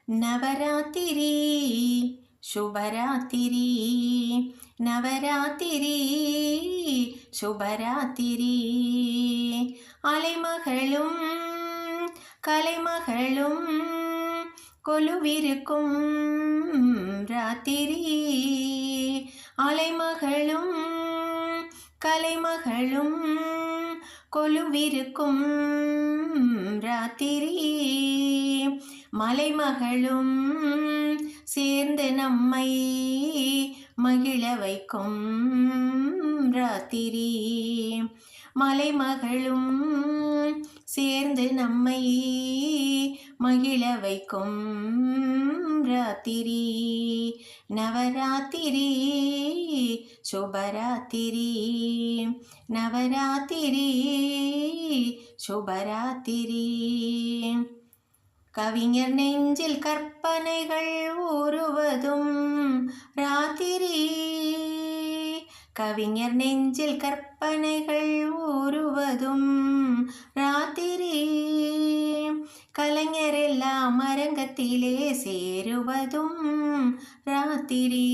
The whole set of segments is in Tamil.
நவராத்திரி சுபராத்திரி நவராத்திரி சுபராத்திரி அலைமகளும் கலைமகளும் கொலுவிருக்கும் ராத்திரி அலைமகளும் கலைமகளும் கொலுவிருக்கும் ராத்திரி மலைமகளும் சேர்ந்து நம்மை மகிழ வைக்கும் ராத்திரி மலைமகளும் சேர்ந்து நம்மை மகிழ வைக்கும் ராத்திரி நவராத்திரி சுபராத்திரி நவராத்திரி சுபராத்திரி கவிஞர் நெஞ்சில் கற்பனைகள் ஊறுவதும் ராத்திரி கவிஞர் நெஞ்சில் கற்பனைகள் ஊறுவதும் ராத்திரி கலைஞரெல்லாம் அரங்கத்திலே சேருவதும் ராத்திரி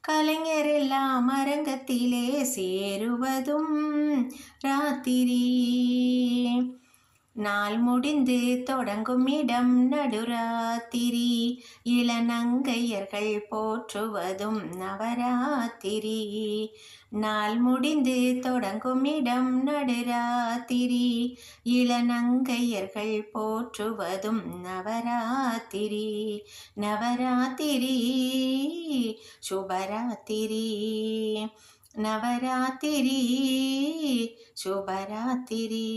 கலைஞரெல்லாம் அரங்கத்திலே சேருவதும் ராத்திரி நாள் முடிந்து தொடங்கும் இடம் நடுராத்திரி இளநங்கையர்கள் போற்றுவதும் நவராத்திரி நாள் முடிந்து தொடங்கும் இடம் நடுராத்திரி இளநங்கையர்கள் போற்றுவதும் நவராத்திரி நவராத்திரி சுபராத்திரி நவராத்திரி சுபராத்திரி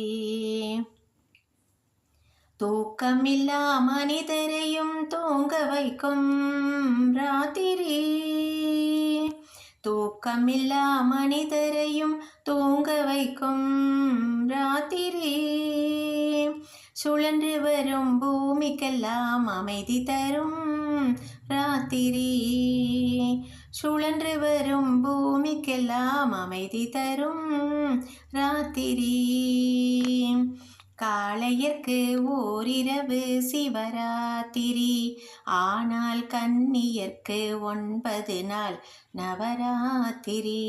தூக்கமில்லா மனிதரையும் தூங்க வைக்கும் ராத்திரி தூக்கமில்லா மனிதரையும் தூங்க வைக்கும் ராத்திரி சுழன்று வரும் பூமிக்கெல்லாம் அமைதி தரும் ராத்திரி சுழன்று வரும் பூமிக்கெல்லாம் அமைதி தரும் ராத்திரி காளையர்க்கு ஓரிரவு சிவராத்திரி ஆனால் கன்னியர்க்கு 9 நாள் நவராத்திரி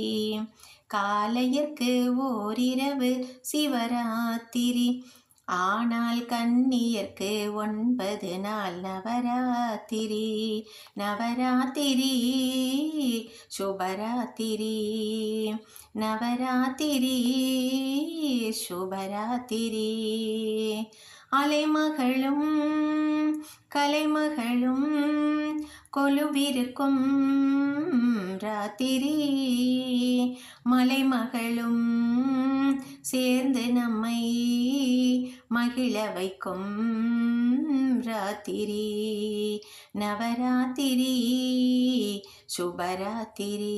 காளையர்க்கு ஓரிரவு சிவராத்திரி ஆனால் கன்னியர்க்கு 9 நாள் நவராத்திரி நவராத்திரி சுபராத்திரி நவராத்திரி சுபராத்திரி அலைமகளும் கலைமகளும் கொலுவிருக்கும் ராத்திரி மலைமகளும் சேர்ந்து நம்மை மகிழ வைக்கும் ராத்திரி நவராத்திரி சுபராத்திரி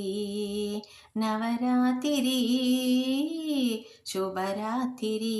நவராத்திரி சுபராத்திரி